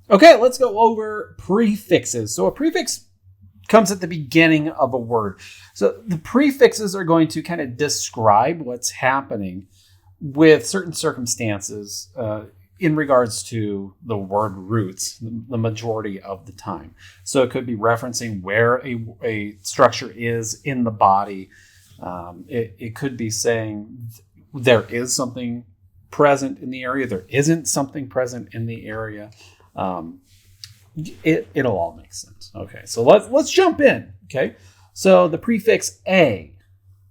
Okay, let's go over prefixes. So a prefix comes at the beginning of a word. So the prefixes are going to kind of describe what's happening with certain circumstances in regards to the word roots the majority of the time. So it could be referencing where a structure is in the body. It could be saying there is something present in the area, there isn't something present in the area. It'll all make sense. Okay, so let's jump in. Okay, so the prefix A,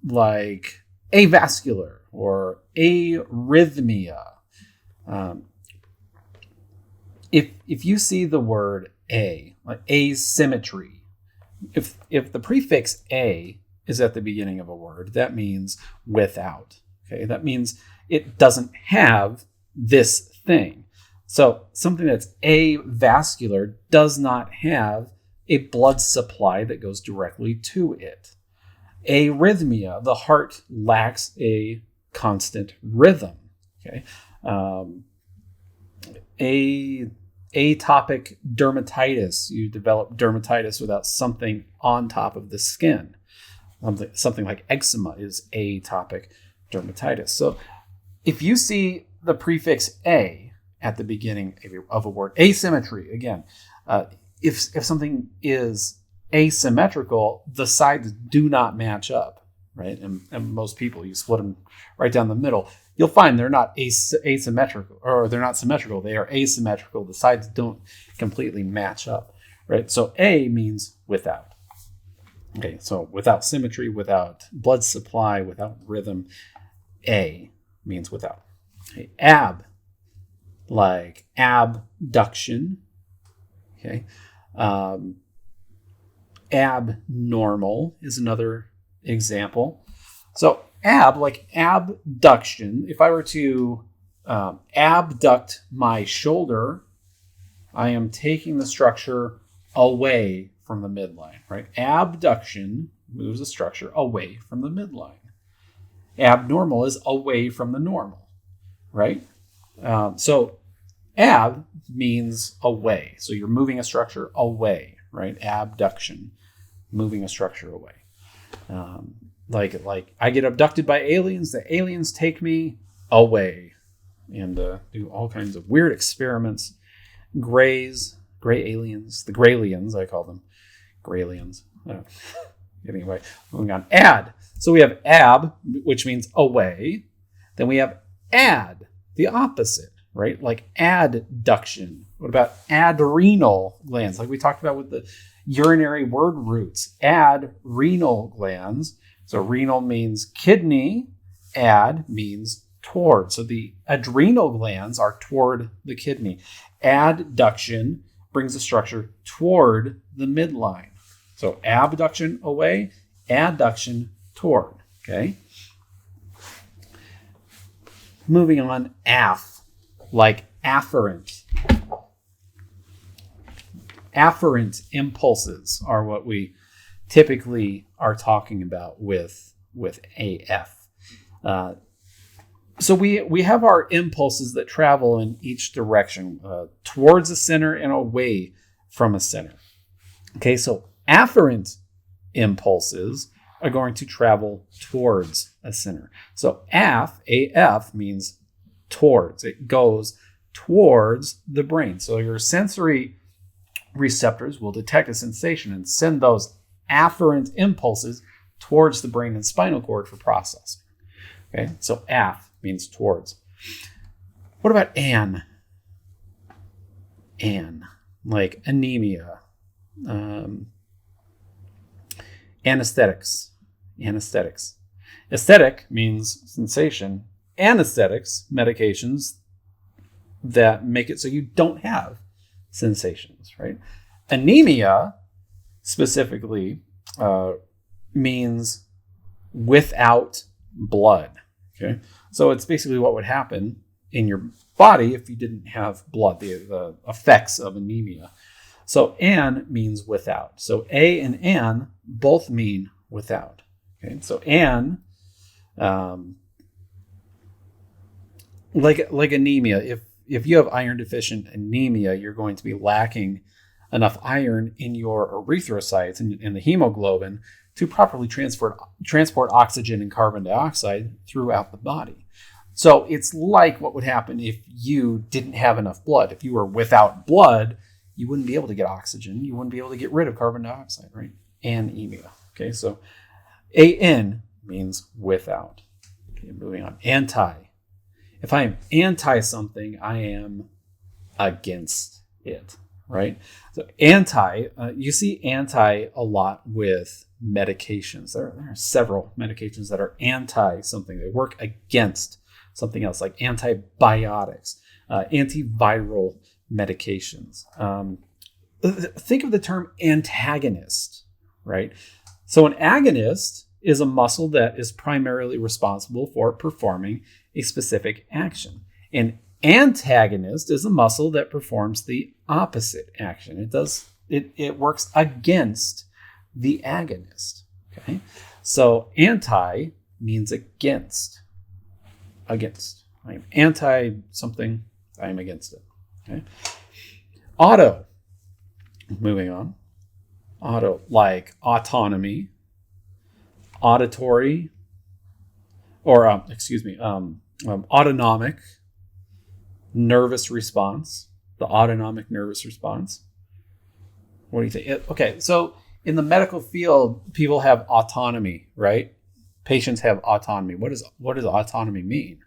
like avascular or arrhythmia. If you see the word A, like asymmetry, if the prefix A is at the beginning of a word, that means without. Okay, that means it doesn't have this thing. So something that's avascular does not have a blood supply that goes directly to it. Arrhythmia, the heart lacks a constant rhythm. Okay, atopic dermatitis, you develop dermatitis without something on top of the skin. Something like eczema is atopic dermatitis. So if you see the prefix A at the beginning of a word, asymmetry, again, if something is asymmetrical, the sides do not match up, right? And most people, you split them right down the middle, you'll find they're not asymmetrical, or they're not symmetrical. They are asymmetrical. The sides don't completely match up, right? So A means without. Okay, so without symmetry, without blood supply, without rhythm, A means without. Okay, ab, like abduction. Okay, abnormal is another example. So ab, like abduction, if I were to abduct my shoulder, I am taking the structure away from the midline, right? Abduction moves the structure away from the midline. Abnormal is away from the normal, right? So ab means away. So you're moving a structure away, right? Abduction, moving a structure away. Like I get abducted by aliens, the aliens take me away and do all kinds of weird experiments. Gray aliens, the Graylians, I call them. Graylians. Anyway, moving on. Ad. So we have ab, which means away. Then we have ad, the opposite, right? Like adduction. What about adrenal glands? Like we talked about with the urinary word roots. Adrenal glands. So renal means kidney. Ad means toward. So the adrenal glands are toward the kidney. Adduction brings the structure toward the midline. So abduction away, adduction toward. Okay. Moving on, af, like afferent. Afferent impulses are what we typically are talking about with AF. So we have our impulses that travel in each direction, towards a center and away from a center. Okay, so afferent impulses are going to travel towards a center. So AF means towards. It goes towards the brain. So your sensory receptors will detect a sensation and send those afferent impulses towards the brain and spinal cord for processing. Okay, so af means towards. What about an? An, like anemia. Anesthetics. Aesthetic means sensation. Anesthetics, medications that make it so you don't have sensations, right? Anemia specifically means without blood. Okay, so it's basically what would happen in your body if you didn't have blood, the effects of anemia. So an means without. So a and an both mean without. Okay, so an, like anemia, if you have iron deficient anemia, you're going to be lacking enough iron in your erythrocytes and in the hemoglobin to properly transport oxygen and carbon dioxide throughout the body. So it's like what would happen if you didn't have enough blood. If you were without blood, you wouldn't be able to get oxygen. You wouldn't be able to get rid of carbon dioxide, right? Anemia. Okay, so AN means without. Okay, moving on. Anti. If I am anti something, I am against it, right? So anti, you see anti a lot with medications. There are several medications that are anti something. They work against something else, like antibiotics, antiviral medications. Think of the term antagonist, right? So an agonist is a muscle that is primarily responsible for performing a specific action. An antagonist is a muscle that performs the opposite action. It works against the agonist. Okay, so anti means against. Against. I am anti something. I am against it. Okay. Auto. Moving on. Auto, like autonomy, auditory, or autonomic nervous response. The autonomic nervous response. What do you think? Okay, so in the medical field, people have autonomy, right? Patients have autonomy. What does autonomy mean?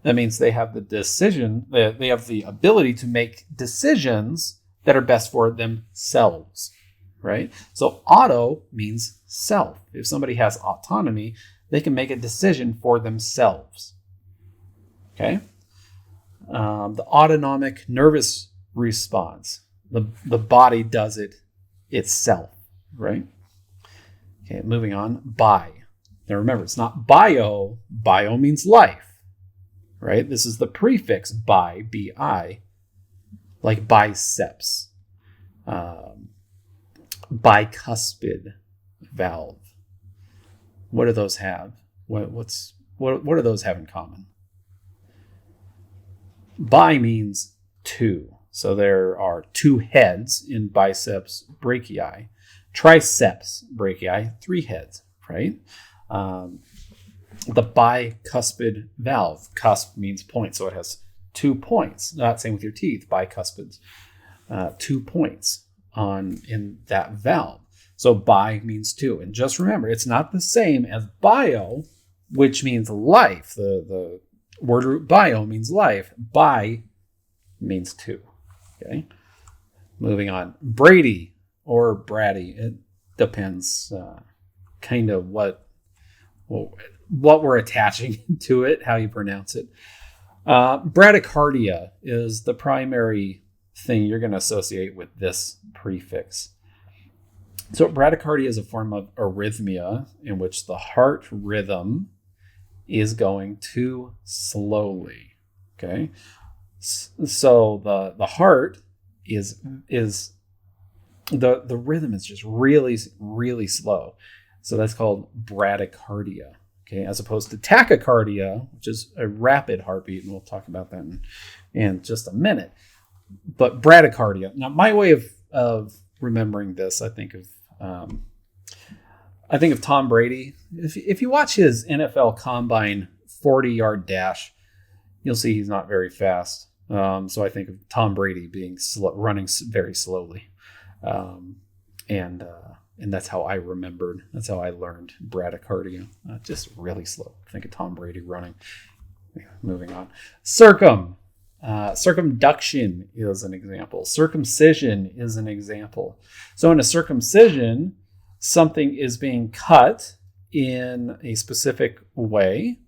That means they have they have the ability to make decisions that are best for themselves, right? So auto means self. If somebody has autonomy, they can make a decision for themselves. Okay? The autonomic nervous response. The body does it itself, right? Okay, moving on. Bi. Now remember, it's not bio. Bio means life, right? This is the prefix bi, bi, like biceps, bicuspid valve. What do those have? What do those have in common? Bi means two. So there are two heads in biceps brachii. Triceps brachii, three heads, right? The bicuspid valve. Cusp means point, so it has 2 points. Not same with your teeth. Bicuspids, 2 points in that valve. So bi means two, and just remember, it's not the same as bio, which means life. The word root bio means life. Bi means two. Okay. Moving on. Brady or Brady. It depends kind of what we're attaching to it, how you pronounce it. Bradycardia is the primary thing you're going to associate with this prefix. So bradycardia is a form of arrhythmia in which the heart rhythm is going too slowly. Okay. So the heart is the rhythm is just really, really slow. So that's called bradycardia. Okay, as opposed to tachycardia, which is a rapid heartbeat, and we'll talk about that in just a minute. But bradycardia. Now, my way of remembering this, I think of Tom Brady. If you watch his NFL Combine 40-yard dash, you'll see he's not very fast. So I think of Tom Brady being running very slowly, and that's how I remembered. That's how I learned bradycardia. Just really slow. Think of Tom Brady running. Moving on. Circumduction is an example. Circumcision is an example. So in a circumcision, something is being cut in a specific way.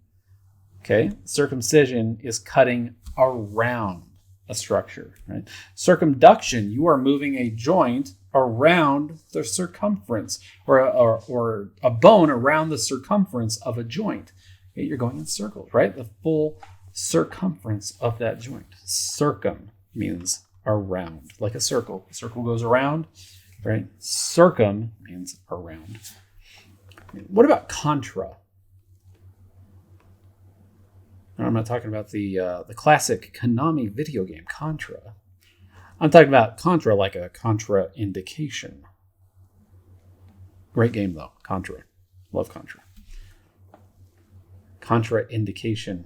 Okay. Circumcision is cutting around a structure, right? Circumduction, you are moving a joint around the circumference, or a bone around the circumference of a joint. Okay, you're going in circles, right? The full circumference of that joint. Circum means around, like a circle. A circle goes around, right? Circum means around. What about contra? I'm not talking about the classic Konami video game Contra. I'm talking about Contra like a contraindication. Great game though, Contra. Love Contra. Contraindication.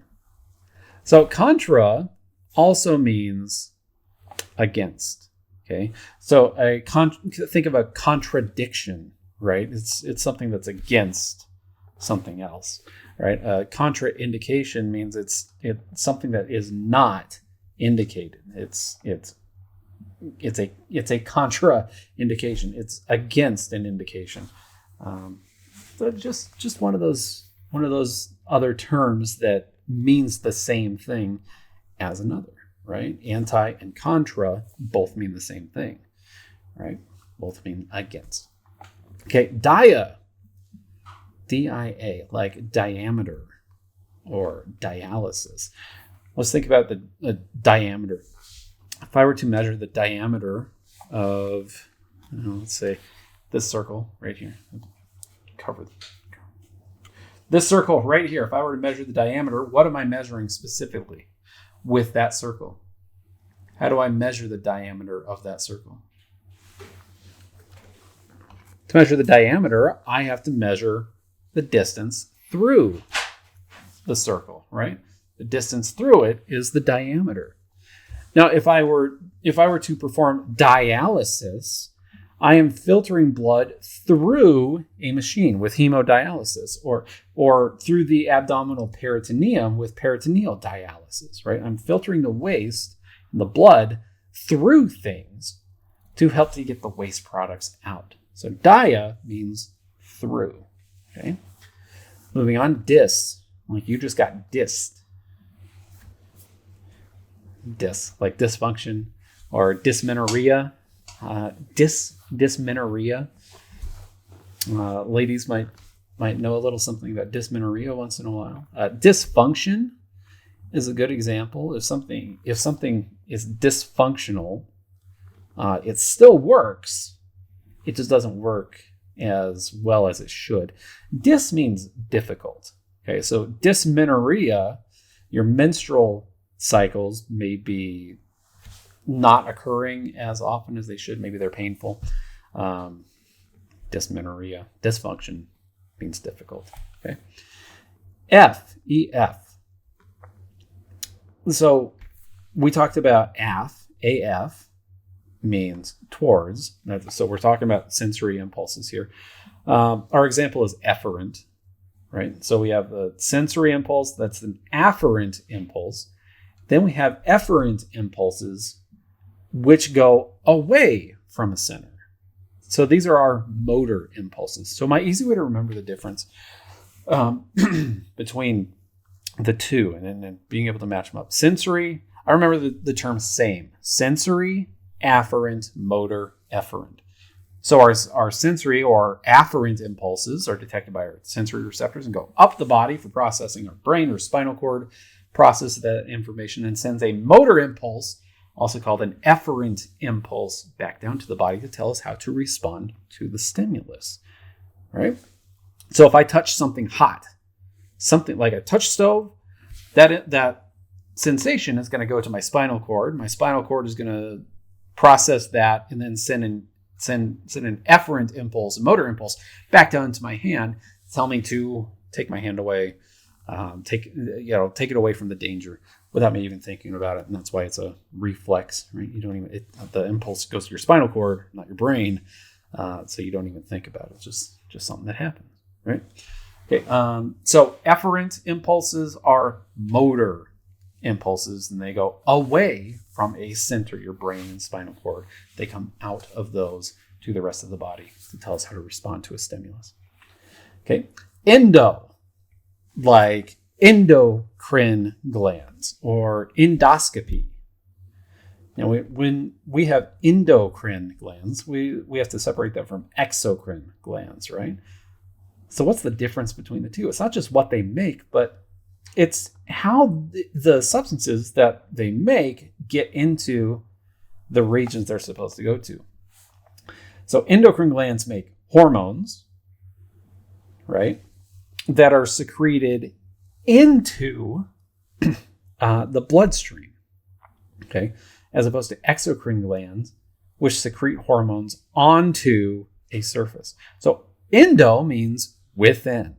So Contra also means against. Okay, so think of a contradiction, right? It's something that's against something else, right? Contraindication means it's something that is not indicated. It's a contraindication. It's against an indication. So just one of those other terms that means the same thing as another, right? Anti and contra both mean the same thing, right? Both mean against. Okay, dia, DIA, like diameter or dialysis. Let's think about the diameter. If I were to measure the diameter of, let's say, this circle right here, cover this circle right here. If I were to measure the diameter, what am I measuring specifically with that circle? How do I measure the diameter of that circle? To measure the diameter, I have to measure the distance through the circle, right? The distance through it is the diameter. Now, if I were to perform dialysis, I am filtering blood through a machine with hemodialysis or through the abdominal peritoneum with peritoneal dialysis, right? I'm filtering the waste and the blood through things to help to get the waste products out. So dia means through, okay? Moving on, dis, like you just got dissed. Dis, like dysfunction or dysmenorrhea. Dysmenorrhea. Ladies might know a little something about dysmenorrhea once in a while. Dysfunction is a good example. If something is dysfunctional, it still works. It just doesn't work as well as it should. Dys means difficult. Okay, so dysmenorrhea, your menstrual cycles may be not occurring as often as they should. Maybe they're painful. Dysmenorrhea, dysfunction means difficult. Okay. EF. So we talked about AF means towards. So we're talking about sensory impulses here. Our example is efferent, right? So we have the sensory impulse, that's an afferent impulse. Then we have efferent impulses, which go away from a center. So these are our motor impulses. So my easy way to remember the difference between the two and then being able to match them up. Sensory, I remember the term same. Sensory, afferent, motor, efferent. So our sensory or afferent impulses are detected by our sensory receptors and go up the body for processing. Our brain or spinal cord process that information and sends a motor impulse, also called an efferent impulse, back down to the body to tell us how to respond to the stimulus, right? So if I touch something hot, something like a touch stove, that sensation is going to go to my spinal cord. My spinal cord is going to process that and then send an efferent impulse, a motor impulse, back down to my hand, tell me to take my hand away, take it away from the danger without me even thinking about it. And that's why it's a reflex, right? The impulse goes to your spinal cord, not your brain. So you don't even think about it. It's just something that happens, right? Okay. So efferent impulses are motor impulses and they go away from a center, your brain and spinal cord. They come out of those to the rest of the body to tell us how to respond to a stimulus. Okay. Endo, like endocrine glands or endoscopy. Now, when we have endocrine glands, we have to separate that from exocrine glands, right? So what's the difference between the two? It's not just what they make, but it's how the substances that they make get into the regions they're supposed to go to. So endocrine glands make hormones, right, that are secreted into the bloodstream, okay, as opposed to exocrine glands, which secrete hormones onto a surface. So endo means within,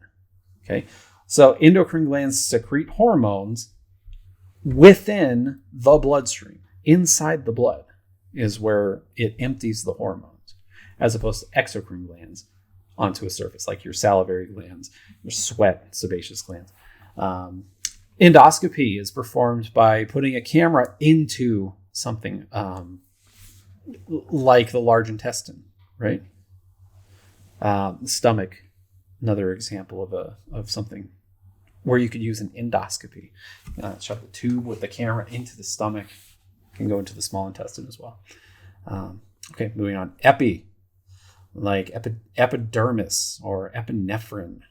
okay? So endocrine glands secrete hormones within the bloodstream. Inside the blood is where it empties the hormones, as opposed to exocrine glands onto a surface, like your salivary glands, your sweat, sebaceous glands. Endoscopy is performed by putting a camera into something like the large intestine, right? The stomach, another example of something where you could use an endoscopy. Shove the tube with the camera into the stomach. Can go into the small intestine as well. Okay, moving on. Epi, like epidermis or epinephrine.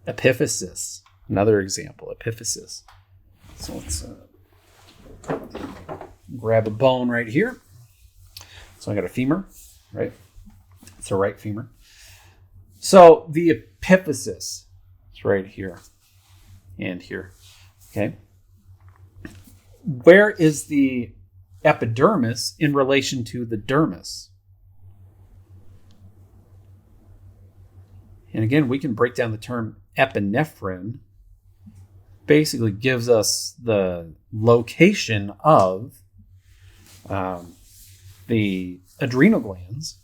Epiphysis, another example. Epiphysis. So let's grab a bone right here. So I got a femur, right? It's a right femur. So the epiphysis is right here and here. Okay. Where is the epidermis in relation to the dermis? And again, we can break down the term epinephrine. Basically gives us the location of the adrenal glands,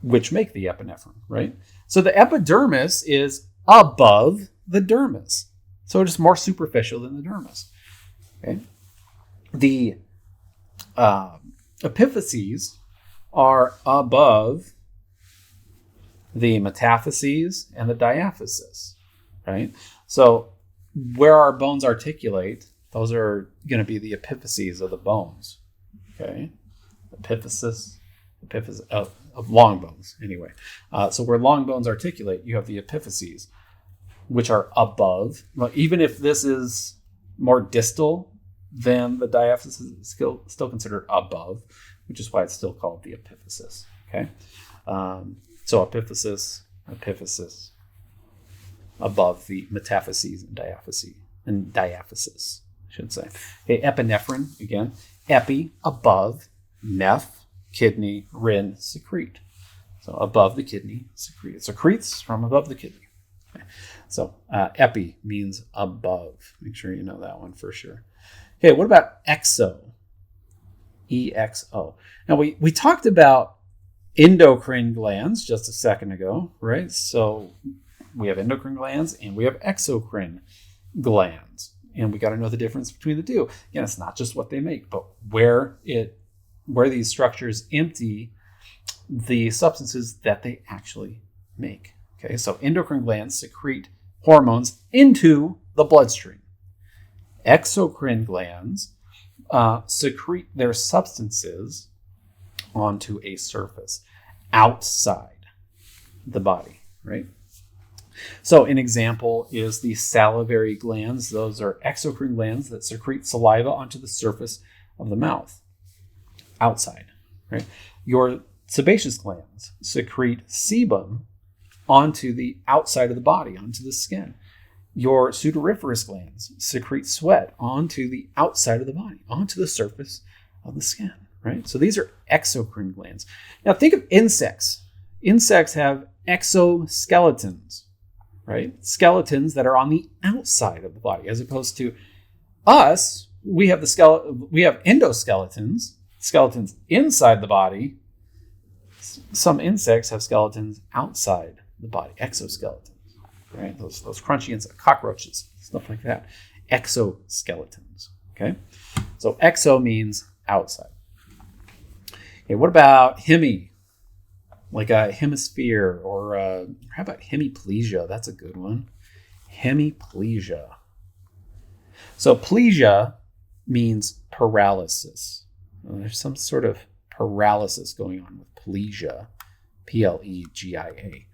which make the epinephrine, right? So the epidermis is above the dermis. So it is more superficial than the dermis. Okay. The epiphyses are above the metaphyses and the diaphysis, right? So where our bones articulate, those are going to be the epiphyses of the bones, okay? Epiphysis of long bones, anyway. So where long bones articulate, you have the epiphyses, which are above. Well, even if this is more distal than the diaphysis, is still considered above, which is why it's still called the epiphysis, okay? So epiphysis above the metaphyses and diaphysis, I should say. Okay, epinephrine, again. Epi, above. Neph, kidney. Rin, secrete. So above the kidney, secrete. It secretes from above the kidney. Okay. So epi means above. Make sure you know that one for sure. Okay, what about exo? EXO. Now we talked about endocrine glands just a second ago, right? So we have endocrine glands and we have exocrine glands. And we got to know the difference between the two. Again, it's not just what they make, but where these structures empty the substances that they actually make. Okay, so endocrine glands secrete hormones into the bloodstream. Exocrine glands secrete their substances onto a surface outside the body, right? So an example is the salivary glands. Those are exocrine glands that secrete saliva onto the surface of the mouth, outside, right? Your sebaceous glands secrete sebum onto the outside of the body, onto the skin. Your sudoriferous glands secrete sweat onto the outside of the body, onto the surface of the skin, right? So these are exocrine glands. Now think of insects. Insects have exoskeletons, right? Skeletons that are on the outside of the body, as opposed to us. We have endoskeletons, skeletons inside the body. Some insects have skeletons outside the body, exoskeletons, right? Those crunchy insects, cockroaches, stuff like that. Exoskeletons, okay? So exo means outside. Okay, what about hemi? Like a hemisphere, or how about hemiplegia? That's a good one. Hemiplegia. So plegia means paralysis. Well, there's some sort of paralysis going on with plegia. Plegia.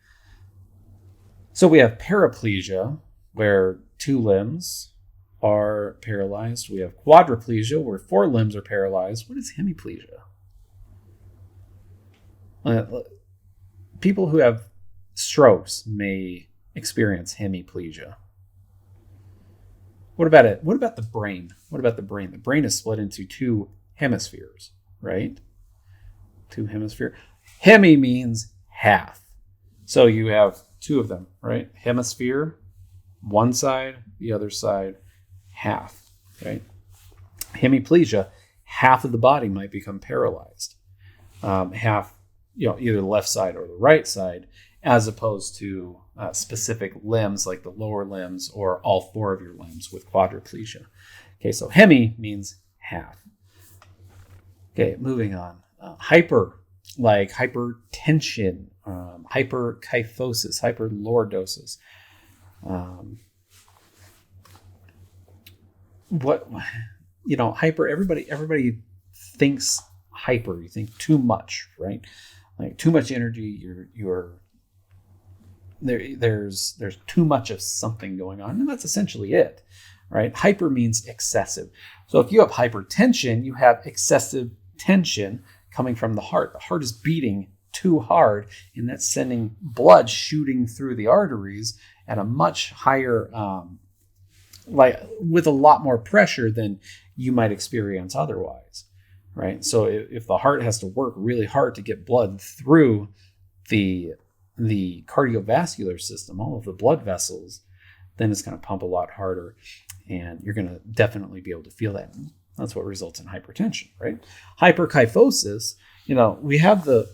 So we have paraplegia, where 2 limbs are paralyzed. We have quadriplegia, where 4 limbs are paralyzed. What is hemiplegia? People who have strokes may experience hemiplegia. What about it? What about the brain? What about the brain? The brain is split into two hemispheres, right? Two hemisphere. Hemi means half. So you have two of them, right? Hemisphere, one side, the other side, half, right? Hemiplegia, half of the body might become paralyzed. Half, either the left side or the right side, as opposed to specific limbs like the lower limbs or all four of your limbs with quadriplegia. Okay, so hemi means half. Okay, moving on. Hyper, like hypertension, hyperkyphosis, hyperlordosis. Hyper, everybody thinks hyper. You think too much, right? Like too much energy, there's too much of something going on, and that's essentially it, right? Hyper means excessive. So if you have hypertension, you have excessive tension coming from the heart. The heart is beating too hard, and that's sending blood shooting through the arteries at a much higher, with a lot more pressure than you might experience otherwise, right? So if the heart has to work really hard to get blood through the cardiovascular system, all of the blood vessels, then it's going to pump a lot harder, and you're going to definitely be able to feel that. That's what results in hypertension, right? Hyperkyphosis, we have the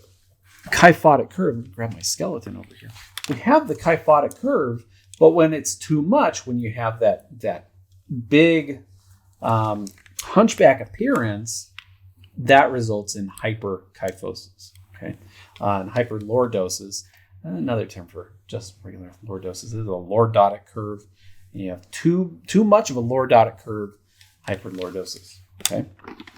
kyphotic curve. Let me grab my skeleton over here. We have the kyphotic curve, but when it's too much, when you have that big hunchback appearance, that results in hyperkyphosis, okay? And hyperlordosis, another term for just regular lordosis, is a lordotic curve. And you have too much of a lordotic curve, hyperlordosis, okay?